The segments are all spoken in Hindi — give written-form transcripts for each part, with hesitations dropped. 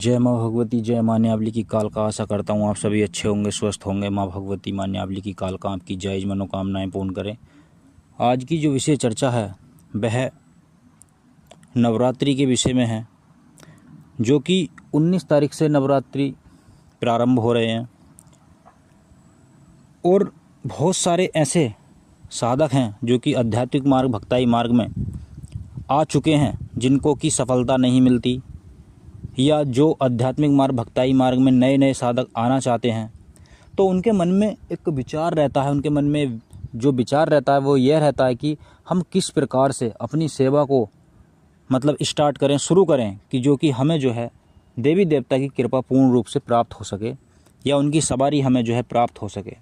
जय माँ भगवती, जय माँ न्यावली की काल का। आशा करता हूँ आप सभी अच्छे होंगे, स्वस्थ होंगे। माँ भगवती, माँ न्यावली की काल का आपकी जायज़ मनोकामनाएं पूर्ण करें। आज की जो विषय चर्चा है वह नवरात्रि के विषय में है, जो कि 19 तारीख से नवरात्रि प्रारंभ हो रहे हैं। और बहुत सारे ऐसे साधक हैं जो कि आध्यात्मिक मार्ग, भक्ताई मार्ग में आ चुके हैं, जिनको कि सफलता नहीं मिलती, या जो आध्यात्मिक मार्ग, भक्ताई मार्ग में नए नए साधक आना चाहते हैं, तो उनके मन में एक विचार रहता है। उनके मन में जो विचार रहता है वो यह रहता है कि हम किस प्रकार से अपनी सेवा को स्टार्ट करें, शुरू करें, कि जो कि हमें जो है देवी देवता की कृपा पूर्ण रूप से प्राप्त हो सके, या उनकी सवारी हमें जो है प्राप्त हो सके।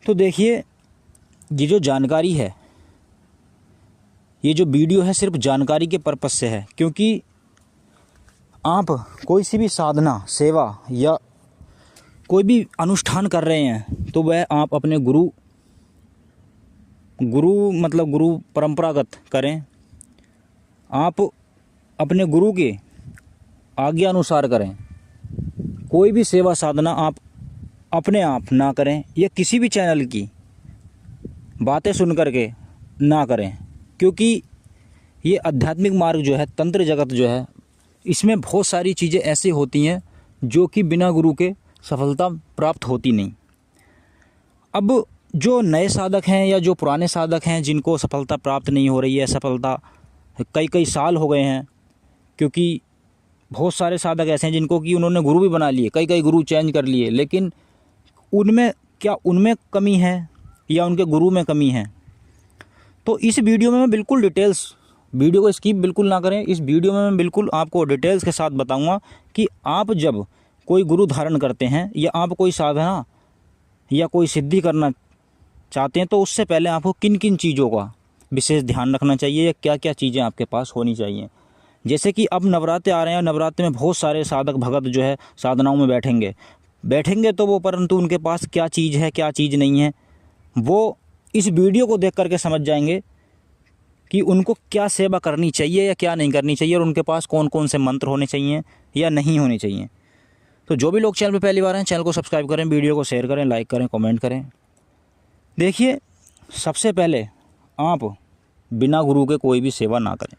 तो देखिए, ये जो जानकारी है, ये जो वीडियो है, सिर्फ जानकारी के पर्पस से है। क्योंकि आप कोई सी भी साधना, सेवा या कोई भी अनुष्ठान कर रहे हैं, तो वह आप अपने गुरु परंपरागत करें। आप अपने गुरु के आज्ञा अनुसार करें। कोई भी सेवा साधना आप अपने आप ना करें, या किसी भी चैनल की बातें सुन करके ना करें। क्योंकि ये आध्यात्मिक मार्ग जो है, तंत्र जगत जो है, इसमें बहुत सारी चीज़ें ऐसी होती हैं जो कि बिना गुरु के सफलता प्राप्त होती नहीं। अब जो नए साधक हैं या जो पुराने साधक हैं, जिनको सफलता प्राप्त नहीं हो रही है, सफलता कई साल हो गए हैं, क्योंकि बहुत सारे साधक ऐसे हैं जिनको कि उन्होंने गुरु भी बना लिए, कई गुरु चेंज कर लिए, लेकिन उनमें कमी है या उनके गुरु में कमी है। तो इस वीडियो में मैं बिल्कुल डिटेल्स, वीडियो को स्किप बिल्कुल ना करें। इस वीडियो में मैं बिल्कुल आपको डिटेल्स के साथ बताऊंगा कि आप जब कोई गुरु धारण करते हैं, या आप कोई साधना या कोई सिद्धि करना चाहते हैं, तो उससे पहले आपको किन किन चीज़ों का विशेष ध्यान रखना चाहिए, या क्या क्या चीज़ें आपके पास होनी चाहिए। जैसे कि अब नवरात्रे आ रहे हैं, नवरात्रे में बहुत सारे साधक भगत जो है साधनाओं में बैठेंगे तो वो, परंतु उनके पास क्या चीज़ है, क्या चीज़ नहीं है, वो इस वीडियो को देख करके समझ जाएंगे कि उनको क्या सेवा करनी चाहिए या क्या नहीं करनी चाहिए, और उनके पास कौन कौन से मंत्र होने चाहिए या नहीं होने चाहिए। तो जो भी लोग चैनल पर पहली बार हैं, चैनल को सब्सक्राइब करें, वीडियो को शेयर करें, लाइक करें, कमेंट करें। देखिए, सबसे पहले आप बिना गुरु के कोई भी सेवा ना करें।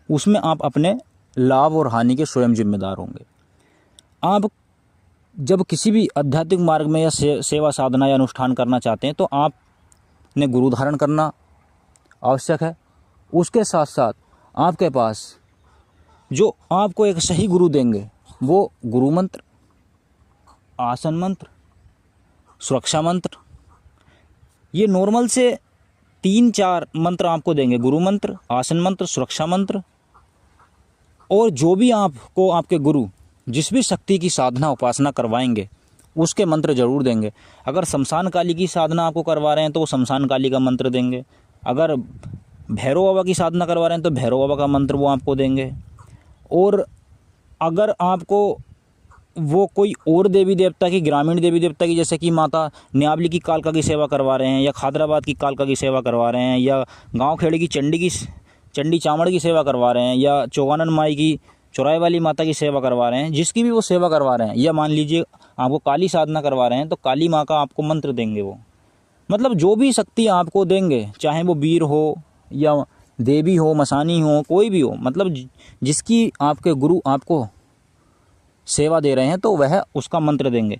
उसमें आप अपने लाभ और हानि के स्वयं जिम्मेदार होंगे। आप जब किसी भी आध्यात्मिक मार्ग में या सेवा साधना या अनुष्ठान करना चाहते हैं, तो आपने गुरु धारण करना आवश्यक है। उसके साथ साथ आपके पास जो आपको एक सही गुरु देंगे, वो गुरु मंत्र, आसन मंत्र, सुरक्षा मंत्र, ये नॉर्मल से 3-4 मंत्र आपको देंगे। गुरु मंत्र, आसन मंत्र, सुरक्षा मंत्र, और जो भी आपको आपके गुरु जिस भी शक्ति की साधना उपासना करवाएंगे, उसके मंत्र जरूर देंगे। अगर शमशान काली की साधना आपको करवा रहे हैं, तो वो शमशान काली का मंत्र देंगे। अगर भैरव बाबा की साधना करवा रहे हैं, तो भैरव बाबा का मंत्र वो आपको देंगे। और अगर आपको वो कोई और देवी देवता की, ग्रामीण देवी देवता की, जैसे कि माता न्यावली की कालका की सेवा करवा रहे हैं, या खादराबाद की कालका की सेवा करवा रहे हैं, या गांव खेड़े की चंडी चामड़ की सेवा करवा रहे हैं, या चौगानन माई की, चौराहे वाली माता की सेवा करवा रहे हैं, जिसकी भी वो सेवा करवा रहे हैं, या मान लीजिए आपको काली साधना करवा रहे हैं, तो काली माँ का आपको मंत्र देंगे। वो जो भी शक्ति आपको देंगे, चाहे वो वीर हो या देवी हो, मसानी हो, कोई भी हो, जिसकी आपके गुरु आपको सेवा दे रहे हैं, तो वह उसका मंत्र देंगे।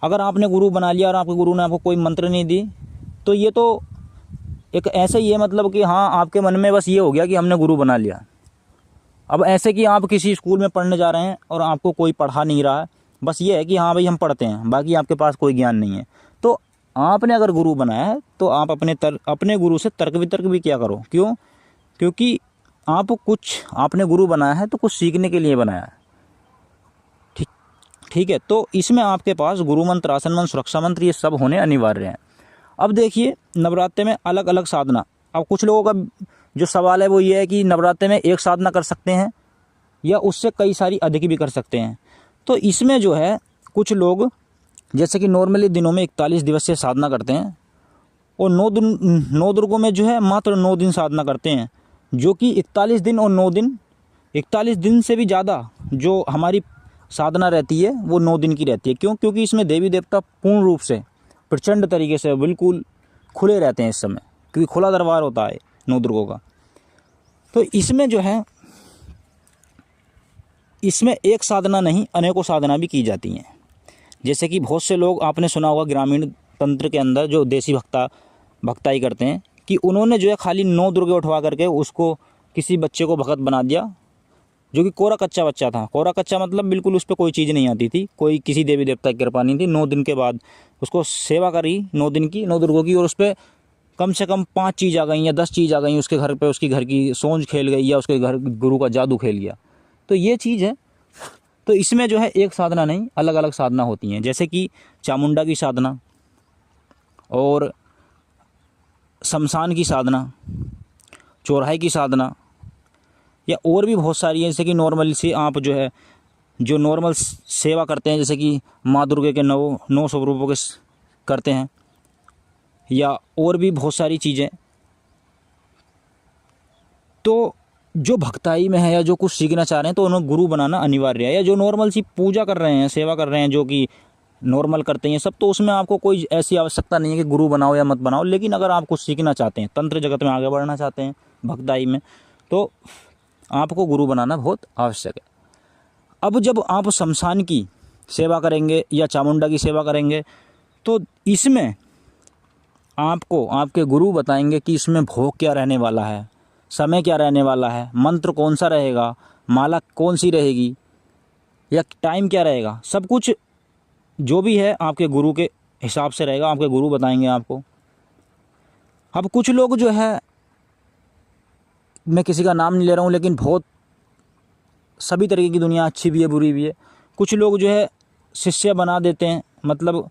अगर आपने गुरु बना लिया और आपके गुरु ने आपको कोई मंत्र नहीं दी, तो ये तो एक ऐसे ही है, कि हाँ, आपके मन में बस ये हो गया कि हमने गुरु बना लिया। अब ऐसे कि आप किसी स्कूल में पढ़ने जा रहे हैं और आपको कोई पढ़ा नहीं रहा है, बस ये है कि हाँ भाई हम पढ़ते हैं, बाकी आपके पास कोई ज्ञान नहीं है। तो आपने अगर गुरु बनाया है, तो आप अपने गुरु से तर्क वितर्क भी किया करो। क्यों? क्योंकि आपने गुरु बनाया है, तो कुछ सीखने के लिए बनाया है। ठीक है। तो इसमें आपके पास गुरु मंत्र, आसन मंत्र, सुरक्षा मंत्र, ये सब होने अनिवार्य हैं। अब देखिए, नवरात्रे में अलग अलग साधना। अब कुछ लोगों का जो सवाल है वो ये है कि नवरात्रे में एक साधना कर सकते हैं, या उससे कई सारी अधिक भी कर सकते हैं। तो इसमें जो है, कुछ लोग जैसे कि नॉर्मली दिनों में 41 दिवसीय साधना करते हैं, और 9 दुर्गों में जो है मात्र 9 दिन साधना करते हैं, जो कि 41 दिन और 9 दिन 41 दिन से भी ज़्यादा जो हमारी साधना रहती है वो 9 दिन की रहती है। क्यों? क्योंकि इसमें देवी देवता पूर्ण रूप से प्रचंड तरीके से बिल्कुल खुले रहते हैं इस समय, क्योंकि खुला दरबार होता है नौ दुर्गों का। तो इसमें जो है, इसमें एक साधना नहीं अनेकों साधना भी की जाती हैं। जैसे कि बहुत से लोग, आपने सुना होगा ग्रामीण तंत्र के अंदर जो देसी भक्ताई करते हैं, कि उन्होंने जो है खाली 9 दुर्गे उठवा करके उसको किसी बच्चे को भगत बना दिया, जो कि कोरा कच्चा बच्चा था। कोरा कच्चा मतलब बिल्कुल उस पर कोई चीज़ नहीं आती थी, कोई किसी देवी देवता की कृपा नहीं थी। 9 दिन के बाद उसको सेवा करी 9 दिन की, 9 दुर्गों की, और उस पर कम से कम 5 चीज़ आ गई या 10 चीज़ आ गई उसके घर पे, उसकी घर की सोंज खेल गई या उसके घर गुरु का जादू खेल गया। तो ये चीज़ है। तो इसमें जो है एक साधना नहीं, अलग अलग साधना होती हैं। जैसे कि चामुंडा की साधना और शमशान की साधना, चौराहे की साधना, या और भी बहुत सारी है। जैसे कि नॉर्मल से आप जो है, जो नॉर्मल सेवा करते हैं, जैसे कि माँ दुर्गे के 9 स्वरूपों के करते हैं, या और भी बहुत सारी चीज़ें। तो जो भक्ताई में है या जो कुछ सीखना चाह रहे हैं तो उन्हें गुरु बनाना अनिवार्य है। या जो नॉर्मल सी पूजा कर रहे हैं, सेवा कर रहे हैं, जो कि नॉर्मल करते हैं सब, तो उसमें आपको कोई ऐसी आवश्यकता नहीं है कि गुरु बनाओ या मत बनाओ। लेकिन अगर आप कुछ सीखना चाहते हैं, तंत्र जगत में आगे बढ़ना चाहते हैं, भक्ताई में, तो आपको गुरु बनाना बहुत आवश्यक है। अब जब आप शमशान की सेवा करेंगे या चामुंडा की सेवा करेंगे, तो इसमें आपको आपके गुरु बताएंगे कि इसमें भोग क्या रहने वाला है, समय क्या रहने वाला है, मंत्र कौन सा रहेगा, माला कौन सी रहेगी, या टाइम क्या रहेगा। सब कुछ जो भी है आपके गुरु के हिसाब से रहेगा, आपके गुरु बताएंगे आपको। अब कुछ लोग जो है, मैं किसी का नाम नहीं ले रहा हूँ, लेकिन बहुत सभी तरीके की दुनिया अच्छी भी है बुरी भी है। कुछ लोग जो है शिष्य बना देते हैं, मतलब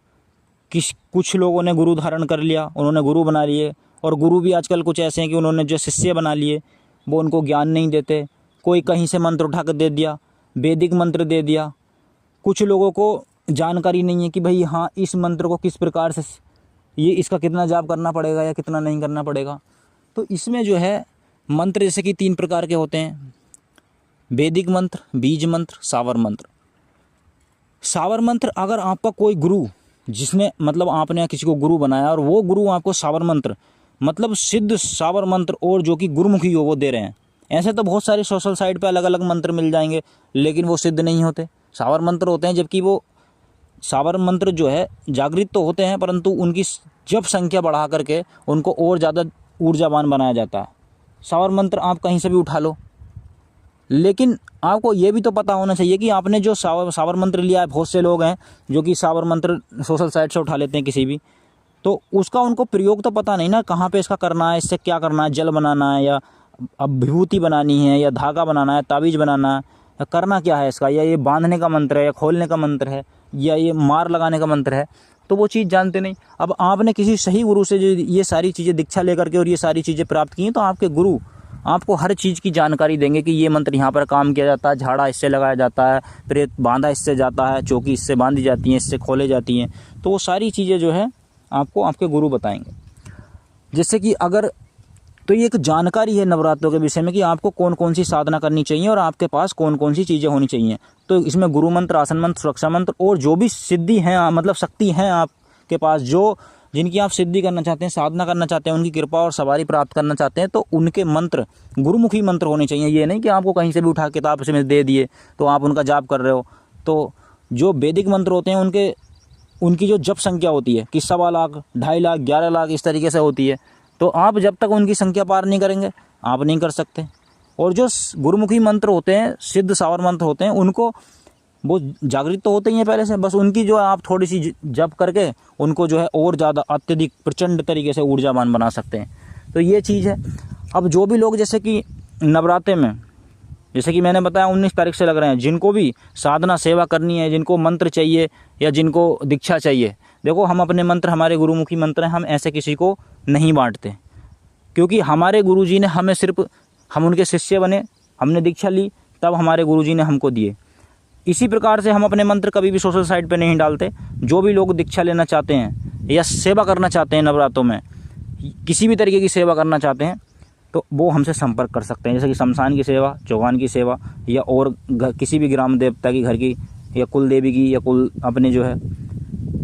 कुछ लोगों ने गुरु धारण कर लिया, उन्होंने गुरु बना लिए। और गुरु भी आजकल कुछ ऐसे हैं कि उन्होंने जो शिष्य बना लिए वो उनको ज्ञान नहीं देते। कोई कहीं से मंत्र उठा कर दे दिया, वैदिक मंत्र दे दिया। कुछ लोगों को जानकारी नहीं है कि भाई हाँ, इस मंत्र को किस प्रकार से, ये इसका कितना जाप करना पड़ेगा या कितना नहीं करना पड़ेगा। तो इसमें जो है मंत्र जैसे कि 3 प्रकार के होते हैं, वैदिक मंत्र, बीज मंत्र, सावर मंत्र। सावर मंत्र, अगर आपका कोई गुरु, जिसने मतलब आपने किसी को गुरु बनाया और वो गुरु आपको सावर मंत्र, मतलब सिद्ध सावर मंत्र और जो कि गुरुमुखी हो, वो दे रहे हैं। ऐसे तो बहुत सारे सोशल साइट पे अलग अलग मंत्र मिल जाएंगे, लेकिन वो सिद्ध नहीं होते, सावर मंत्र होते हैं। जबकि वो सावर मंत्र जो है जागृत तो होते हैं, परंतु उनकी जप संख्या बढ़ा करके उनको और ज़्यादा ऊर्जावान बनाया जाता है। सावर मंत्र आप कहीं से भी उठा लो, लेकिन आपको ये भी तो पता होना चाहिए कि आपने जो सावर मंत्र लिया है, बहुत से लोग हैं जो कि सावर मंत्र सोशल साइट से उठा लेते हैं किसी भी, तो उसका उनको प्रयोग तो पता नहीं ना, कहाँ पे इसका करना है, इससे क्या करना है, जल बनाना है या अब विभूति बनानी है या धागा बनाना है, ताबीज़ बनाना है, या करना क्या है इसका, या ये बांधने का मंत्र है या खोलने का मंत्र है या ये मार लगाने का मंत्र है, तो वो चीज़ जानते नहीं। अब आपने किसी सही गुरु से जो ये सारी चीज़ें दीक्षा लेकर के और ये सारी चीज़ें प्राप्त की हैं, तो आपके गुरु आपको हर चीज़ की जानकारी देंगे कि ये मंत्र यहाँ पर काम किया जाता है, झाड़ा इससे लगाया जाता है, प्रेत बांधा इससे जाता है, चौकी इससे बांधी जाती हैं, इससे खोले जाती हैं। तो वो सारी चीज़ें जो है आपको आपके गुरु बताएंगे। जैसे कि अगर, तो ये एक जानकारी है नवरात्रों के विषय में कि आपको कौन कौन सी साधना करनी चाहिए और आपके पास कौन कौन सी चीज़ें होनी चाहिए। तो इसमें गुरु मंत्र, आसन मंत्र, सुरक्षा मंत्र और जो भी सिद्धि हैं, मतलब शक्ति हैं आपके पास, जो जिनकी आप सिद्धि करना चाहते हैं, साधना करना चाहते हैं, उनकी कृपा और सवारी प्राप्त करना चाहते हैं, तो उनके मंत्र गुरुमुखी मंत्र होने चाहिए। ये नहीं कि आपको कहीं से भी उठा किताब से दे दिए तो आप उनका जाप कर रहे हो। तो जो वैदिक मंत्र होते हैं उनकी जो जप संख्या होती है कि 1.25 लाख, 2.5 लाख, 11 लाख इस तरीके से होती है। तो आप जब तक उनकी संख्या पार नहीं करेंगे आप नहीं कर सकते। और जो गुरुमुखी मंत्र होते हैं, सिद्ध सावर मंत्र होते हैं, उनको वो जागृत तो होते ही हैं पहले से, बस उनकी जो है आप थोड़ी सी जप करके उनको जो है और ज़्यादा अत्यधिक प्रचंड तरीके से ऊर्जावान बना सकते हैं। तो ये चीज़ है। अब जो भी लोग जैसे कि नवरात्रे में, जैसे कि मैंने बताया 19 तारीख से लग रहे हैं, जिनको भी साधना सेवा करनी है, जिनको मंत्र चाहिए या जिनको दीक्षा चाहिए, देखो हम अपने मंत्र, हमारे गुरुमुखी मंत्र हैं, हम ऐसे किसी को नहीं बांटते, क्योंकि हमारे गुरुजी ने हमें सिर्फ, हम उनके शिष्य बने, हमने दीक्षा ली, तब हमारे गुरुजी ने हमको दिए। इसी प्रकार से हम अपने मंत्र कभी भी सोशल साइट पे नहीं डालते। जो भी लोग दीक्षा लेना चाहते हैं या सेवा करना चाहते हैं, नवरात्रों में किसी भी तरीके की सेवा करना चाहते हैं, तो वो हमसे संपर्क कर सकते हैं। जैसे कि शमशान की सेवा, चौगान की सेवा, या और किसी भी ग्राम देवता की घर की, या कुल देवी की, या कुल अपने जो है,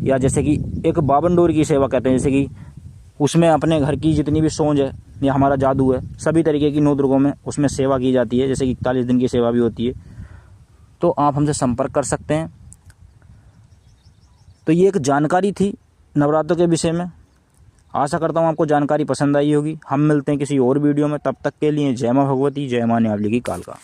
या जैसे कि एक बावन डोर की सेवा कहते हैं, जैसे कि उसमें अपने घर की जितनी भी सोंज है या हमारा जादू है, सभी तरीके की 9 दुर्गों में उसमें सेवा की जाती है। जैसे कि 41 दिन की सेवा भी होती है। तो आप हमसे संपर्क कर सकते हैं। तो ये एक जानकारी थी नवरात्रों के विषय में। आशा करता हूँ आपको जानकारी पसंद आई होगी। हम मिलते हैं किसी और वीडियो में, तब तक के लिए जय माँ भगवती, जय माँ न्यावली की कालका।